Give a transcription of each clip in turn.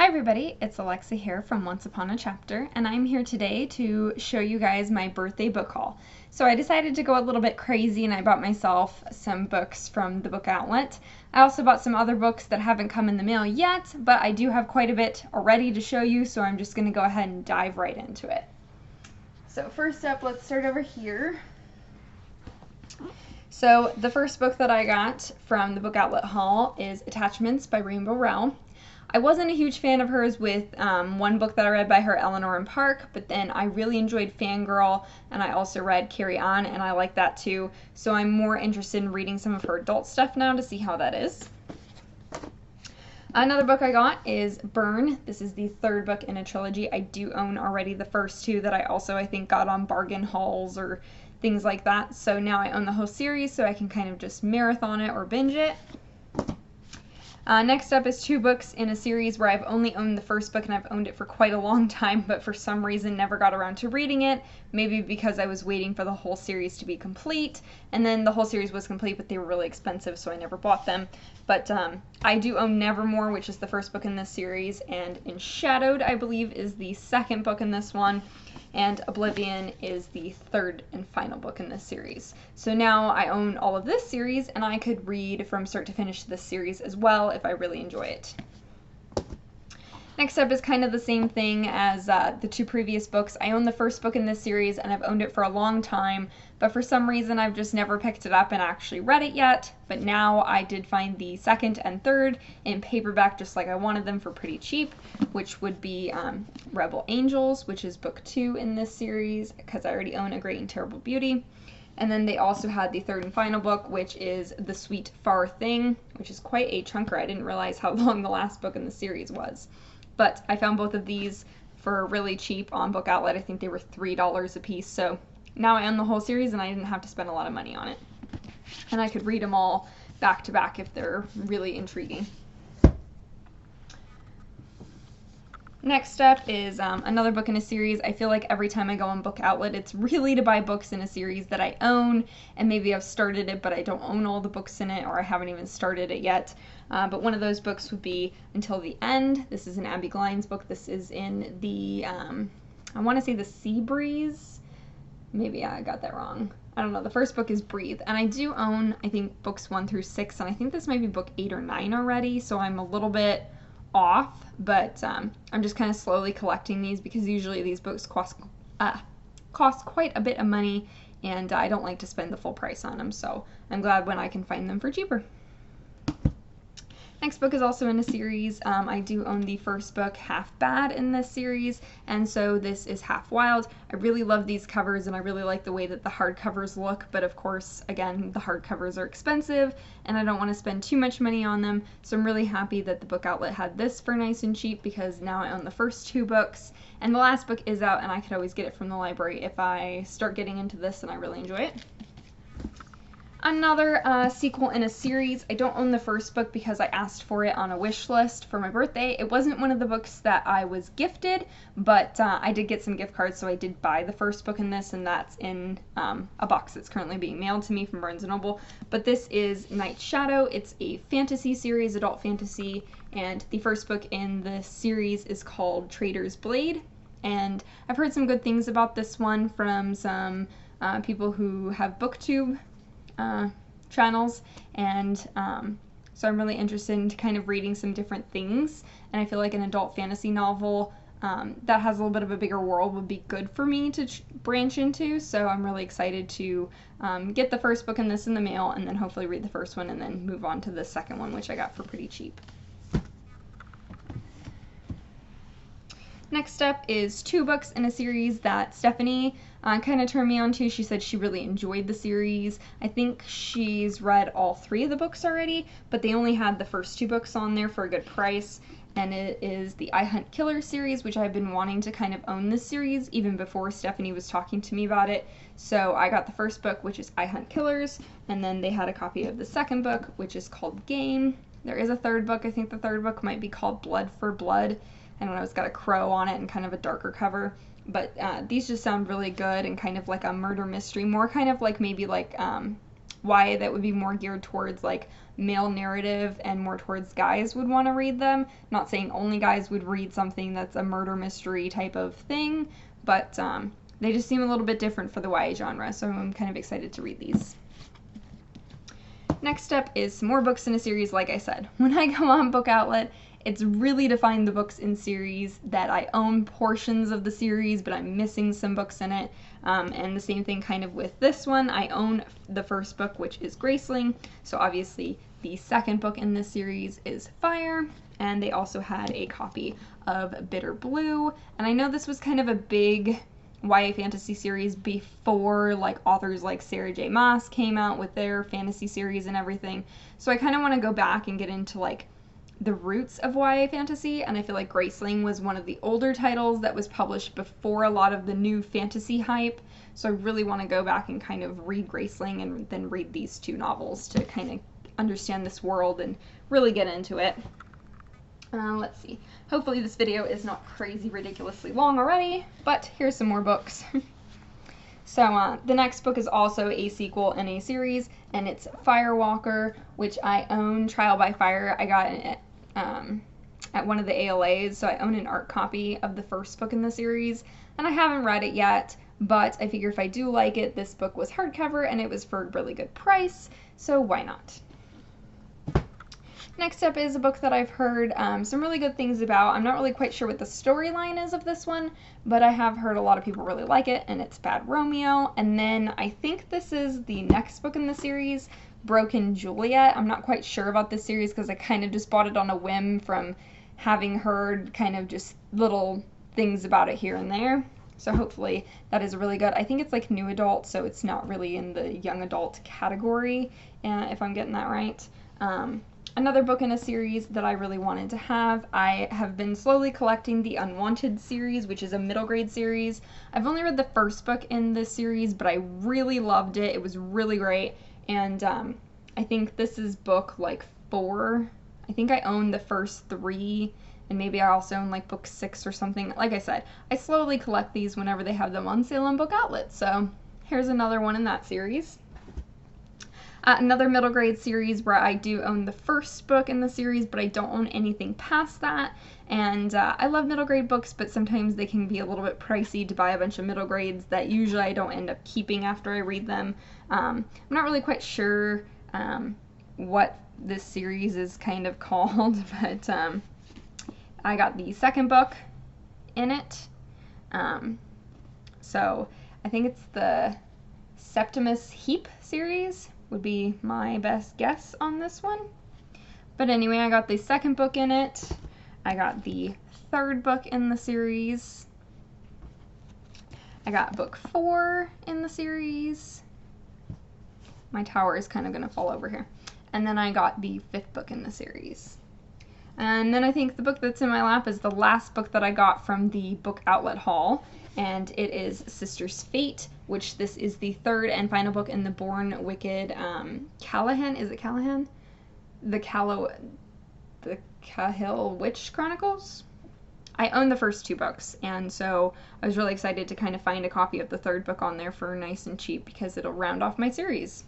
everybody, it's Alexa here from Once Upon a Chapter, and I'm here today to show you guys my birthday book haul. So I decided to go a little bit crazy and I bought myself some books from the book outlet. I also bought some other books that haven't come in the mail yet, but I do have quite a bit already to show you, so I'm just going to go ahead and dive right into it. So first up, let's start over here. So the first book that I got from the book outlet haul is Attachments by Rainbow Rowell. I wasn't a huge fan of hers with one book that I read by her, Eleanor and Park, but then I really enjoyed Fangirl, and I also read Carry On, and I like that too. So I'm more interested in reading some of her adult stuff now to see how that is. Another book I got is Burn. This is the third book in a trilogy. I do own already the first two that I think got on bargain hauls or things like that. So now I own the whole series, so I can kind of just marathon it or binge it. Next up is two books in a series where I've only owned the first book and I've owned it for quite a long time, but for some reason never got around to reading it. Maybe because I was waiting for the whole series to be complete, and then the whole series was complete, but they were really expensive, so I never bought them. But I do own Nevermore, which is the first book in this series, and Enshadowed, I believe, is the second book in this one, and Oblivion is the third and final book in this series. So now I own all of this series, and I could read from start to finish this series as well if I really enjoy it. Next up is kind of the same thing as the two previous books. I own the first book in this series and I've owned it for a long time, but for some reason I've just never picked it up and actually read it yet. But now I did find the second and third in paperback just like I wanted them for pretty cheap, which would be Rebel Angels, which is book 2 in this series because I already own A Great and Terrible Beauty. And then they also had the third and final book, which is The Sweet Far Thing, which is quite a chunker. I didn't realize how long the last book in the series was. But I found both of these for really cheap on Book Outlet. I think they were $3 a piece. So now I own the whole series and I didn't have to spend a lot of money on it. And I could read them all back to back if they're really intriguing. Next up is another book in a series. I feel like every time I go on Book Outlet, it's really to buy books in a series that I own, and maybe I've started it, but I don't own all the books in it, or I haven't even started it yet. But one of those books would be Until the End. This is an Abby Glines book. This is in the, I want to say the Sea Breeze. Maybe I got that wrong. I don't know. The first book is Breathe, and I do own, I think, books 1 through 6, and I think this might be book 8 or 9 already, so I'm a little bit off, but I'm just kind of slowly collecting these because usually these books cost quite a bit of money, and I don't like to spend the full price on them, so I'm glad when I can find them for cheaper. Next book is also in a series. I do own the first book, Half Bad, in this series, and so this is Half Wild. I really love these covers, and I really like the way that the hardcovers look, but of course, again, the hardcovers are expensive, and I don't want to spend too much money on them, so I'm really happy that the Book Outlet had this for nice and cheap, because now I own the first 2 books, and the last book is out, and I could always get it from the library if I start getting into this and I really enjoy it. Another sequel in a series. I don't own the first book because I asked for it on a wish list for my birthday. It wasn't one of the books that I was gifted, but I did get some gift cards, so I did buy the first book in this, and that's in a box that's currently being mailed to me from Barnes & Noble. But this is Night Shadow. It's a fantasy series, adult fantasy, and the first book in the series is called Traitor's Blade. And I've heard some good things about this one from some people who have BookTube channels, and so I'm really interested in kind of reading some different things, and I feel like an adult fantasy novel that has a little bit of a bigger world would be good for me to branch into, so I'm really excited to get the first book in this in the mail, and then hopefully read the first one and then move on to the second one, which I got for pretty cheap. Next up is 2 books in a series that Stephanie kind of turned me on to. She said she really enjoyed the series. I think she's read all 3 of the books already, but they only had the first 2 books on there for a good price, and it is the I Hunt Killers series, which I've been wanting to kind of own this series even before Stephanie was talking to me about it. So I got the first book, which is I Hunt Killers, and then they had a copy of the second book, which is called Game. There is a third book. I think the third book might be called Blood for Blood. I don't know, it's got a crow on it and kind of a darker cover, but these just sound really good and kind of like a murder mystery, more kind of like maybe like YA that would be more geared towards like male narrative and more towards guys would want to read them. Not saying only guys would read something that's a murder mystery type of thing, but they just seem a little bit different for the YA genre, so I'm kind of excited to read these. Next up is some more books in a series, like I said. When I go on Book Outlet, it's really to find the books in series that I own portions of the series, but I'm missing some books in it. And the same thing kind of with this one. I own the first book, which is Graceling, so obviously the second book in this series is Fire, and they also had a copy of Bitter Blue. And I know this was kind of a big YA fantasy series before like authors like Sarah J. Maas came out with their fantasy series and everything. So I kind of want to go back and get into like the roots of YA fantasy, and I feel like Graceling was one of the older titles that was published before a lot of the new fantasy hype. So I really want to go back and kind of read Graceling and then read these two novels to kind of understand this world and really get into it. Let's see. Hopefully this video is not crazy ridiculously long already, but here's some more books. So the next book is also a sequel in a series, and it's Firewalker, which I own. Trial by Fire. I got it at one of the ALAs, so I own an art copy of the first book in the series, and I haven't read it yet, but I figure if I do like it, this book was hardcover and it was for a really good price, so why not? Next up is a book that I've heard some really good things about. I'm not really quite sure what the storyline is of this one, but I have heard a lot of people really like it, and it's Bad Romeo. And then I think this is the next book in the series, Broken Juliet. I'm not quite sure about this series because I kind of just bought it on a whim from having heard kind of just little things about it here and there. So hopefully that is really good. I think it's like new adult, so it's not really in the young adult category, if I'm getting that right. Another book in a series that I really wanted to have. I have been slowly collecting the Unwanted series, which is a middle grade series. I've only read the first book in this series, but I really loved it. It was really great. And I think this is book like 4. I think I own the first 3, and maybe I also own like book 6 or something. Like I said, I slowly collect these whenever they have them on sale on Book Outlet. So here's another one in that series. Another middle grade series where I do own the first book in the series, but I don't own anything past that. And I love middle grade books, but sometimes they can be a little bit pricey to buy a bunch of middle grades that usually I don't end up keeping after I read them. I'm not really quite sure what this series is kind of called, but I got the second book in it. So I think it's the Septimus Heap series would be my best guess on this one. But anyway, I got the second book in it. I got the third book in the series. I got book 4 in the series. My tower is kind of going to fall over here. And then I got the 5th book in the series. And then I think the book that's in my lap is the last book that I got from the Book Outlet haul, and it is Sister's Fate, which this is the 3rd and final book in the Born Wicked Callahan. Is it Callahan? The Cahill Witch Chronicles? I own the first 2 books, and so I was really excited to kind of find a copy of the 3rd book on there for nice and cheap because it'll round off my series.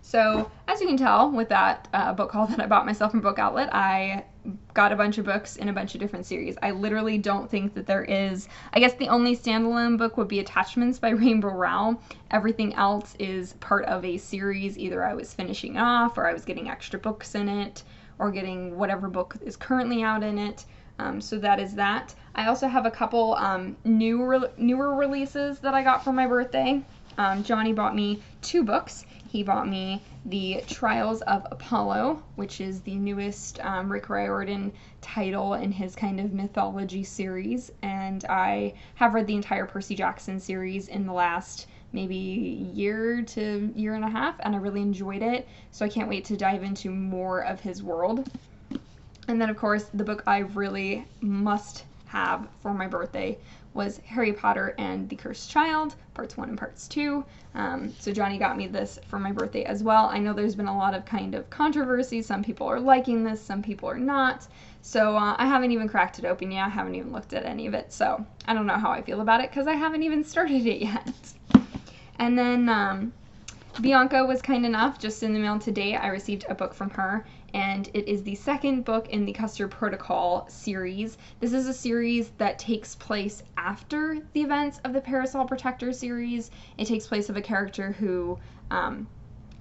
So, as you can tell with that book haul that I bought myself from Book Outlet, I got a bunch of books in a bunch of different series. I literally don't think that there is, I guess the only standalone book would be Attachments by Rainbow Rowell. Everything else is part of a series. Either I was finishing off, or I was getting extra books in it, or getting whatever book is currently out in it. So that is that. I also have a couple newer releases that I got for my birthday. Johnny bought me 2 books. He bought me The Trials of Apollo, which is the newest Rick Riordan title in his kind of mythology series, and I have read the entire Percy Jackson series in the last maybe year to year and a half, and I really enjoyed it, so I can't wait to dive into more of his world. And then, of course, the book I really must have for my birthday was Harry Potter and the Cursed Child, parts 1 and parts 2. So Johnny got me this for my birthday as well. I know there's been a lot of kind of controversy. Some people are liking this, some people are not. So I haven't even cracked it open yet. I haven't even looked at any of it. So I don't know how I feel about it because I haven't even started it yet. And then Bianca was kind enough, just in the mail today, I received a book from her, and it is the second book in the Custer Protocol series. This is a series that takes place after the events of the Parasol Protector series. It takes place of a character who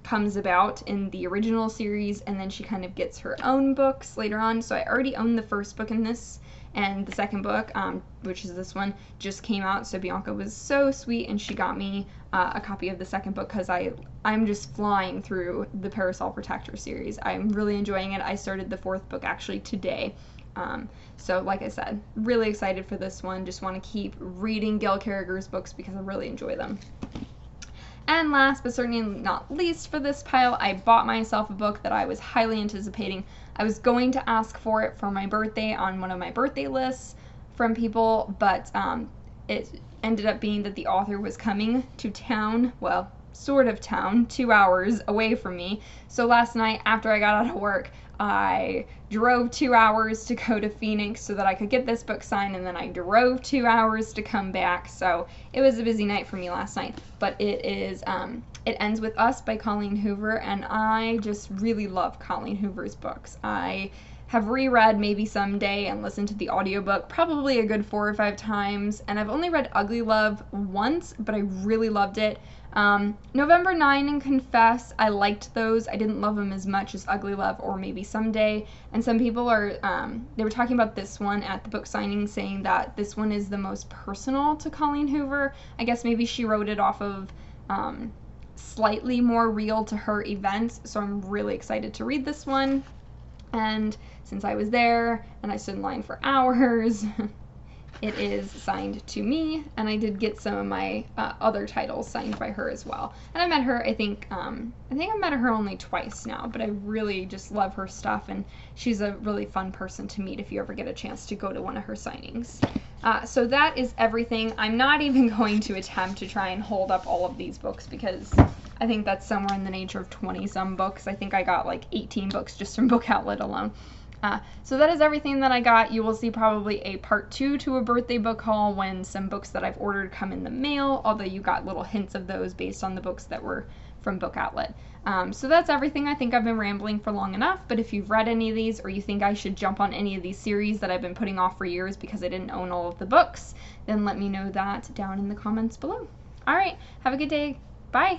comes about in the original series, and then she kind of gets her own books later on. So I already own the first book in this, and the second book, which is this one, just came out. So Bianca was so sweet, and she got me a copy of the second book because I'm just flying through the Parasol Protector series. I'm really enjoying it. I started the fourth book actually today. So like I said, really excited for this one. Just want to keep reading Gail Carriger's books because I really enjoy them. And last but certainly not least for this pile, I bought myself a book that I was highly anticipating. I was going to ask for it for my birthday on one of my birthday lists from people, but it ended up being that the author was coming to town, well, sort of town, 2 hours away from me. So last night after I got out of work, I drove 2 hours to go to Phoenix so that I could get this book signed, and then I drove 2 hours to come back. So it was a busy night for me last night, but it is It Ends With Us by Colleen Hoover, and I just really love Colleen Hoover's books. I have reread maybe someday and listened to the audiobook probably a good 4 or 5 times, and I've only read Ugly Love once, but I really loved it. November 9 and Confess, I liked those. I didn't love them as much as Ugly Love or Maybe Someday, and some people are, they were talking about this one at the book signing, saying that this one is the most personal to Colleen Hoover. I guess maybe she wrote it off of slightly more real to her events, so I'm really excited to read this one. And since I was there and I stood in line for hours, it is signed to me, and I did get some of my other titles signed by her as well. And I met her, I think I've met her only twice now, but I really just love her stuff, and she's a really fun person to meet if you ever get a chance to go to one of her signings. So that is everything. I'm not even going to attempt to try and hold up all of these books because I think that's somewhere in the nature of 20-some books. I think I got like 18 books just from Book Outlet alone. So that is everything that I got. You will see probably a part 2 to a birthday book haul when some books that I've ordered come in the mail, although you got little hints of those based on the books that were from Book Outlet. So that's everything. I think I've been rambling for long enough, but if you've read any of these or you think I should jump on any of these series that I've been putting off for years because I didn't own all of the books, then let me know that down in the comments below. All right, have a good day. Bye.